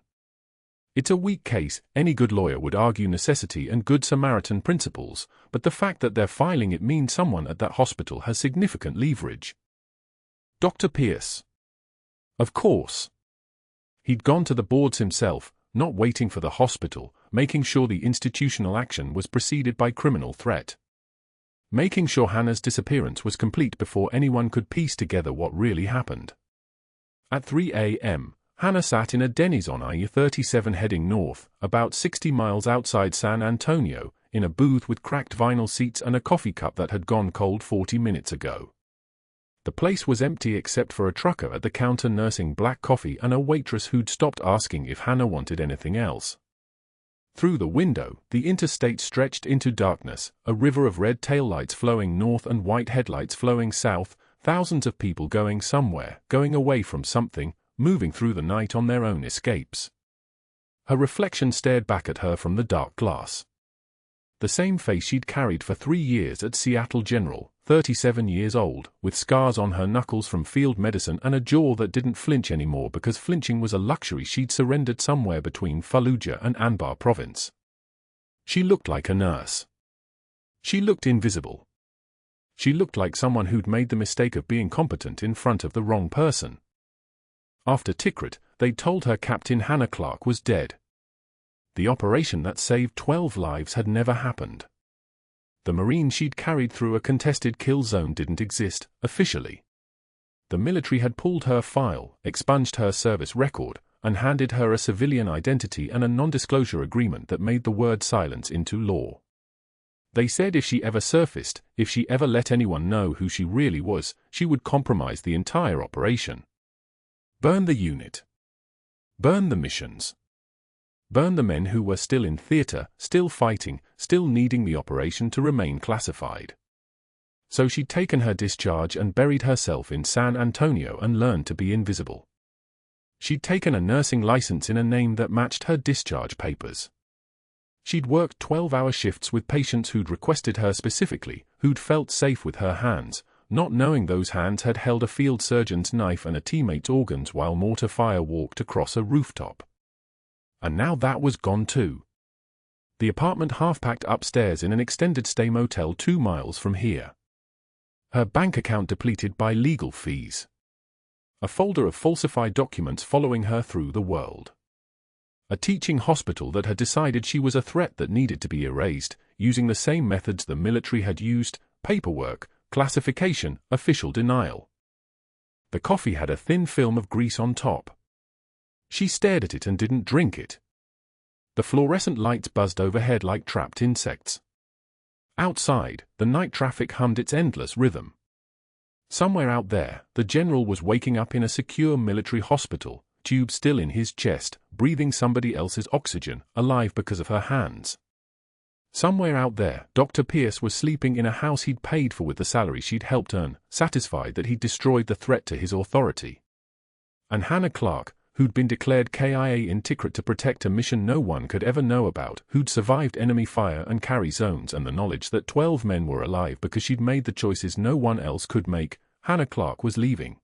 It's a weak case. Any good lawyer would argue necessity and good Samaritan principles, but the fact that they're filing it means someone at that hospital has significant leverage. Dr. Pierce. Of course. He'd gone to the boards himself, not waiting for the hospital, making sure the institutional action was preceded by criminal threat. Making sure Hannah's disappearance was complete before anyone could piece together what really happened. At 3 a.m., Hannah sat in a Denny's on I-37 heading north, about 60 miles outside San Antonio, in a booth with cracked vinyl seats and a coffee cup that had gone cold 40 minutes ago. The place was empty except for a trucker at the counter nursing black coffee and a waitress who'd stopped asking if Hannah wanted anything else. Through the window, the interstate stretched into darkness, a river of red taillights flowing north and white headlights flowing south, thousands of people going somewhere, going away from something, moving through the night on their own escapes. Her reflection stared back at her from the dark glass. The same face she'd carried for 3 years at Seattle General, 37 years old, with scars on her knuckles from field medicine and a jaw that didn't flinch anymore because flinching was a luxury she'd surrendered somewhere between Fallujah and Anbar province. She looked like a nurse. She looked invisible. She looked like someone who'd made the mistake of being competent in front of the wrong person. After Tikrit, they'd told her Captain Hannah Clarke was dead. The operation that saved 12 lives had never happened. The Marine she'd carried through a contested kill zone didn't exist, officially. The military had pulled her file, expunged her service record, and handed her a civilian identity and a non-disclosure agreement that made the word silence into law. They said if she ever surfaced, if she ever let anyone know who she really was, she would compromise the entire operation. Burn the unit. Burn the missions. Burn the men who were still in theater, still fighting, still needing the operation to remain classified. So she'd taken her discharge and buried herself in San Antonio and learned to be invisible. She'd taken a nursing license in a name that matched her discharge papers. She'd worked 12-hour shifts with patients who'd requested her specifically, who'd felt safe with her hands, not knowing those hands had held a field surgeon's knife and a teammate's organs while mortar fire walked across a rooftop. And now that was gone too. The apartment half-packed upstairs in an extended-stay motel 2 miles from here. Her bank account depleted by legal fees. A folder of falsified documents following her through the world. A teaching hospital that had decided she was a threat that needed to be erased, using the same methods the military had used: paperwork, classification, official denial. The coffee had a thin film of grease on top. She stared at it and didn't drink it. The fluorescent lights buzzed overhead like trapped insects. Outside, the night traffic hummed its endless rhythm. Somewhere out there, the general was waking up in a secure military hospital, tube still in his chest, breathing somebody else's oxygen, alive because of her hands. Somewhere out there, Dr. Pierce was sleeping in a house he'd paid for with the salary she'd helped earn, satisfied that he'd destroyed the threat to his authority. And Hannah Clarke, who'd been declared KIA in Tikrit to protect a mission no one could ever know about, who'd survived enemy fire and carry zones and the knowledge that 12 men were alive because she'd made the choices no one else could make, Hannah Clarke was leaving.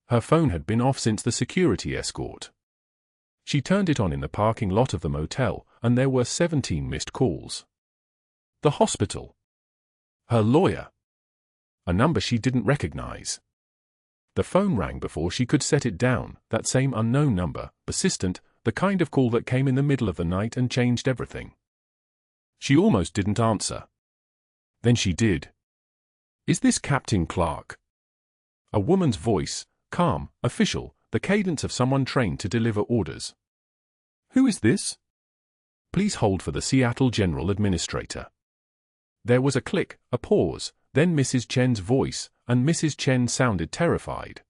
Her phone had been off since the security escort. She turned it on in the parking lot of the motel, and there were 17 missed calls. The hospital. Her lawyer. A number she didn't recognize. The phone rang before she could set it down, that same unknown number, persistent, the kind of call that came in the middle of the night and changed everything. She almost didn't answer. Then she did. "Is this Captain Clarke?" A woman's voice, calm, official, the cadence of someone trained to deliver orders. "Who is this?" "Please hold for the Seattle General Administrator." There was a click, a pause, then Mrs. Chen's voice, and Mrs. Chen sounded terrified.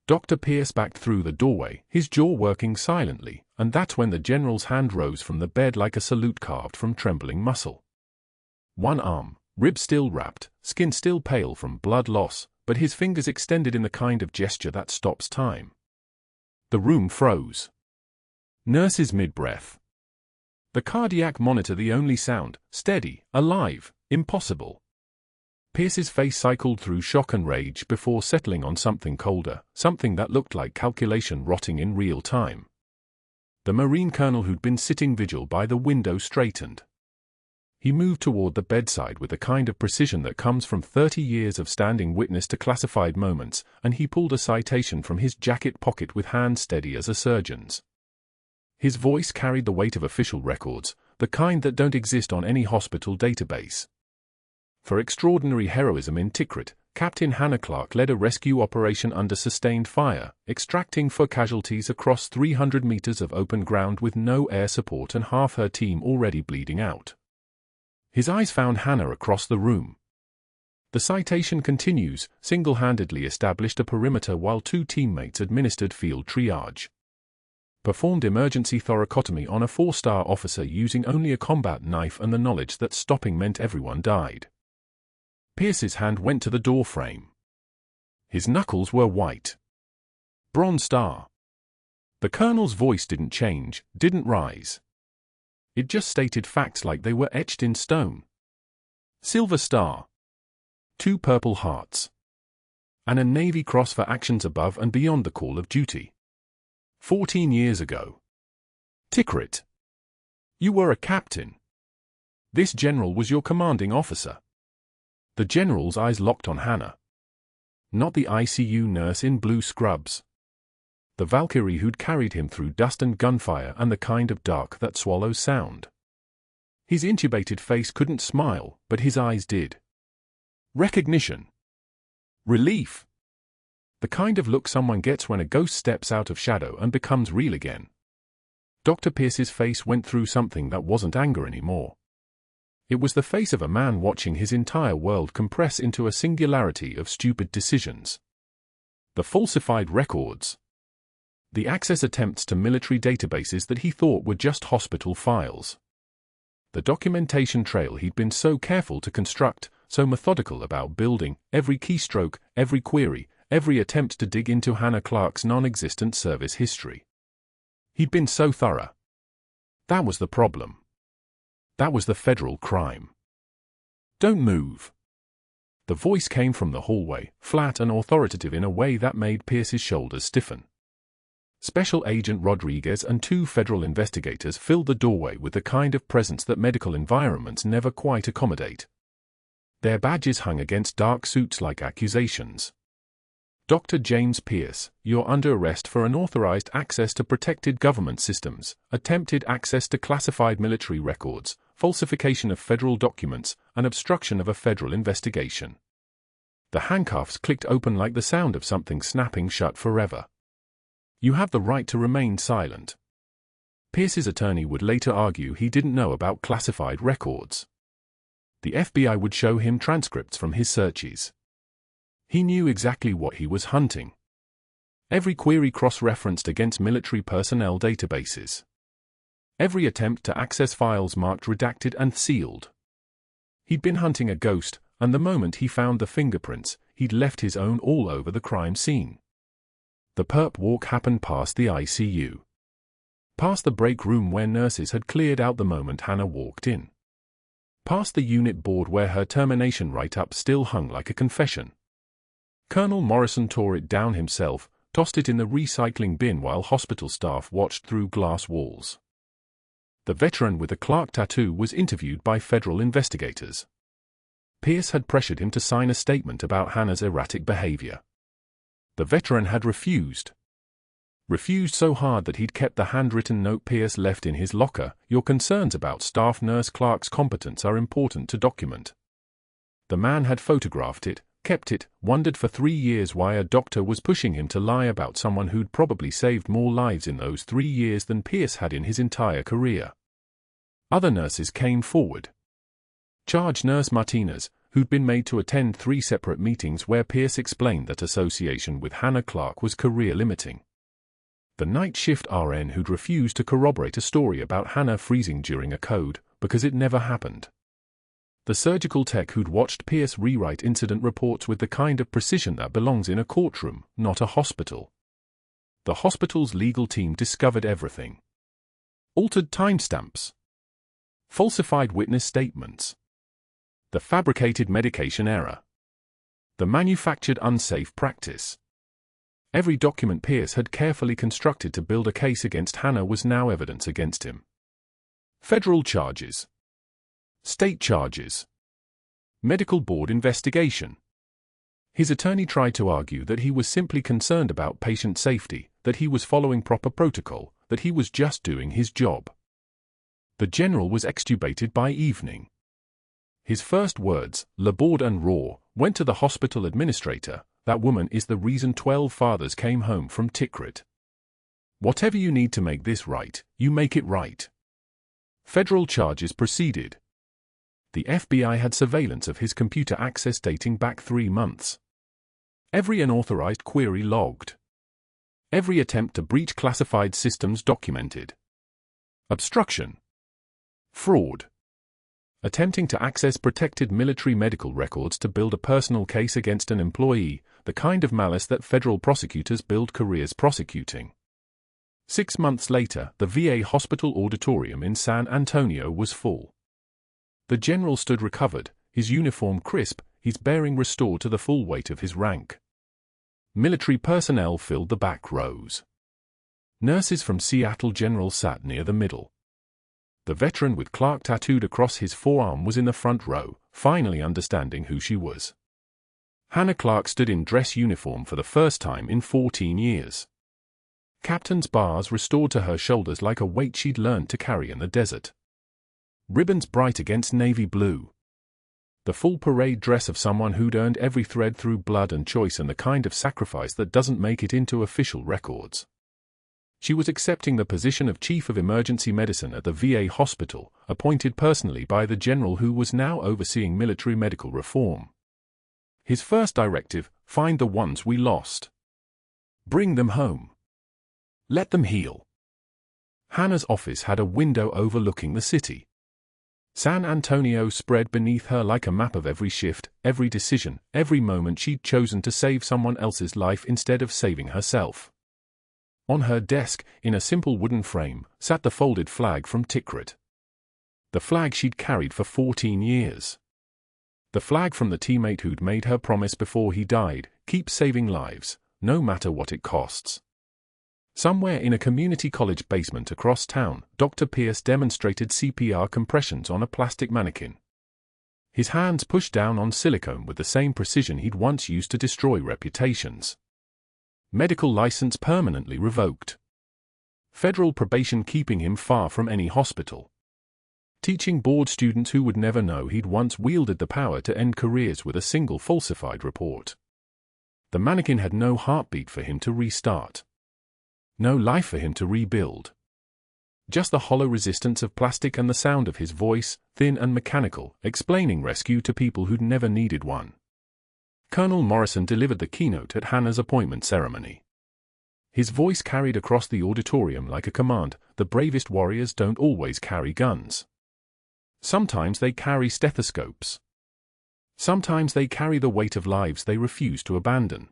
Dr. Pierce backed through the doorway, his jaw working silently, and that's when the general's hand rose from the bed like a salute carved from trembling muscle. One arm, ribs still wrapped, skin still pale from blood loss, but his fingers extended in the kind of gesture that stops time. The room froze. Nurses mid-breath. The cardiac monitor the only sound, steady, alive, impossible. Pierce's face cycled through shock and rage before settling on something colder, something that looked like calculation rotting in real time. The Marine colonel who'd been sitting vigil by the window straightened. He moved toward the bedside with the kind of precision that comes from 30 years of standing witness to classified moments, and he pulled a citation from his jacket pocket with hand steady as a surgeon's. His voice carried the weight of official records, the kind that don't exist on any hospital database. For extraordinary heroism in Tikrit, Captain Hannah Clarke led a rescue operation under sustained fire, extracting 4 casualties across 300 meters of open ground with no air support and half her team already bleeding out. His eyes found Hannah across the room. The citation continues, single-handedly established a perimeter while 2 teammates administered field triage. Performed emergency thoracotomy on a 4-star officer using only a combat knife and the knowledge that stopping meant everyone died. Pierce's hand went to the door frame. His knuckles were white. Bronze Star. The colonel's voice didn't change, didn't rise. It just stated facts like they were etched in stone. Silver Star. 2 Purple Hearts. And a Navy Cross for actions above and beyond the call of duty. 14 years ago. Tikrit. You were a captain. This general was your commanding officer. The general's eyes locked on Hannah. Not the ICU nurse in blue scrubs. The Valkyrie who'd carried him through dust and gunfire and the kind of dark that swallows sound. His intubated face couldn't smile, but his eyes did. Recognition. Relief. The kind of look someone gets when a ghost steps out of shadow and becomes real again. Dr. Pierce's face went through something that wasn't anger anymore. It was the face of a man watching his entire world compress into a singularity of stupid decisions. The falsified records. The access attempts to military databases that he thought were just hospital files. The documentation trail he'd been so careful to construct, so methodical about building, every keystroke, every query, every attempt to dig into Hannah Clarke's non-existent service history. He'd been so thorough. That was the problem. That was the federal crime. Don't move. The voice came from the hallway, flat and authoritative in a way that made Pierce's shoulders stiffen. Special Agent Rodriguez and 2 federal investigators filled the doorway with the kind of presence that medical environments never quite accommodate. Their badges hung against dark suits like accusations. Dr. James Pierce, you're under arrest for unauthorized access to protected government systems, attempted access to classified military records, falsification of federal documents, and obstruction of a federal investigation. The handcuffs clicked open like the sound of something snapping shut forever. You have the right to remain silent. Pierce's attorney would later argue he didn't know about classified records. The FBI would show him transcripts from his searches. He knew exactly what he was hunting. Every query cross-referenced against military personnel databases. Every attempt to access files marked redacted and sealed. He'd been hunting a ghost, and the moment he found the fingerprints, he'd left his own all over the crime scene. The perp walk happened past the ICU. Past the break room where nurses had cleared out the moment Hannah walked in. Past the unit board where her termination write-up still hung like a confession. Colonel Morrison tore it down himself, tossed it in the recycling bin while hospital staff watched through glass walls. The veteran with the Clarke tattoo was interviewed by federal investigators. Pierce had pressured him to sign a statement about Hannah's erratic behavior. The veteran had refused. Refused so hard that he'd kept the handwritten note Pierce left in his locker. Your concerns about Staff Nurse Clarke's competence are important to document. The man had photographed it, kept it, wondered for 3 years why a doctor was pushing him to lie about someone who'd probably saved more lives in those 3 years than Pierce had in his entire career. Other nurses came forward. Charge Nurse Martinez, who'd been made to attend 3 separate meetings where Pierce explained that association with Hannah Clarke was career-limiting. The night shift RN who'd refused to corroborate a story about Hannah freezing during a code, because it never happened. The surgical tech who'd watched Pierce rewrite incident reports with the kind of precision that belongs in a courtroom, not a hospital. The hospital's legal team discovered everything. Altered timestamps. Falsified witness statements. The fabricated medication error. The manufactured unsafe practice. Every document Pierce had carefully constructed to build a case against Hannah was now evidence against him. Federal charges. State charges. Medical board investigation. His attorney tried to argue that he was simply concerned about patient safety, that he was following proper protocol, that he was just doing his job. The general was extubated by evening. His first words, laboured and raw, went to the hospital administrator. That woman is the reason 12 fathers came home from Tikrit. Whatever you need to make this right, you make it right. Federal charges proceeded. The FBI had surveillance of his computer access dating back 3 months. Every unauthorized query logged. Every attempt to breach classified systems documented. Obstruction. Fraud. Attempting to access protected military medical records to build a personal case against an employee, the kind of malice that federal prosecutors build careers prosecuting. 6 months later, the VA hospital auditorium in San Antonio was full. The general stood recovered, his uniform crisp, his bearing restored to the full weight of his rank. Military personnel filled the back rows. Nurses from Seattle General sat near the middle. The veteran with Clarke tattooed across his forearm was in the front row, finally understanding who she was. Hannah Clarke stood in dress uniform for the first time in 14 years. Captain's bars restored to her shoulders like a weight she'd learned to carry in the desert. Ribbons bright against navy blue. The full parade dress of someone who'd earned every thread through blood and choice and the kind of sacrifice that doesn't make it into official records. She was accepting the position of Chief of Emergency Medicine at the VA hospital, appointed personally by the general who was now overseeing military medical reform. His first directive, find the ones we lost. Bring them home. Let them heal. Hannah's office had a window overlooking the city. San Antonio spread beneath her like a map of every shift, every decision, every moment she'd chosen to save someone else's life instead of saving herself. On her desk, in a simple wooden frame, sat the folded flag from Tikrit. The flag she'd carried for 14 years. The flag from the teammate who'd made her promise before he died, keep saving lives, no matter what it costs. Somewhere in a community college basement across town, Dr. Pierce demonstrated CPR compressions on a plastic mannequin. His hands pushed down on silicone with the same precision he'd once used to destroy reputations. Medical license permanently revoked. Federal probation keeping him far from any hospital. Teaching board students who would never know he'd once wielded the power to end careers with a single falsified report. The mannequin had no heartbeat for him to restart. No life for him to rebuild. Just the hollow resistance of plastic and the sound of his voice, thin and mechanical, explaining rescue to people who'd never needed one. Colonel Morrison delivered the keynote at Hannah's appointment ceremony. His voice carried across the auditorium like a command. The bravest warriors don't always carry guns. Sometimes they carry stethoscopes. Sometimes they carry the weight of lives they refuse to abandon.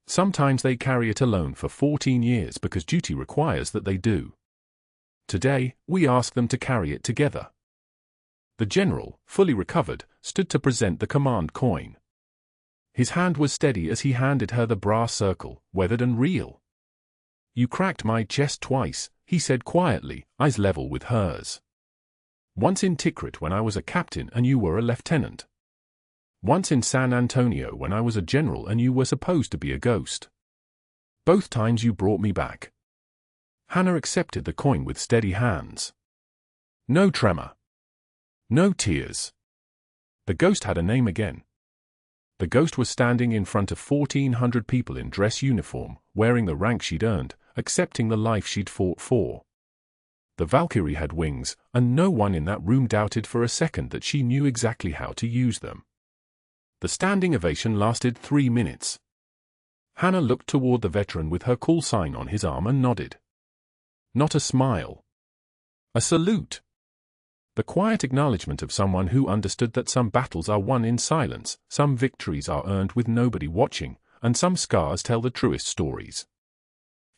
Sometimes they carry it alone for 14 years because duty requires that they do. Today, we ask them to carry it together. The general, fully recovered, stood to present the command coin. His hand was steady as he handed her the brass circle, weathered and real. You cracked my chest twice, he said quietly, eyes level with hers. Once in Tikrit when I was a captain and you were a lieutenant. Once in San Antonio when I was a general and you were supposed to be a ghost. Both times you brought me back. Hannah accepted the coin with steady hands. No tremor. No tears. The ghost had a name again. The ghost was standing in front of 1,400 people in dress uniform, wearing the rank she'd earned, accepting the life she'd fought for. The Valkyrie had wings, and no one in that room doubted for a second that she knew exactly how to use them. The standing ovation lasted 3 minutes. Hannah looked toward the veteran with her call sign on his arm and nodded. Not a smile. A salute. The quiet acknowledgement of someone who understood that some battles are won in silence, some victories are earned with nobody watching, and some scars tell the truest stories.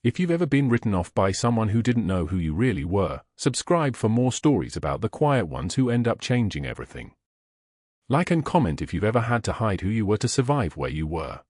If you've ever been written off by someone who didn't know who you really were, subscribe for more stories about the quiet ones who end up changing everything. Like and comment if you've ever had to hide who you were to survive where you were.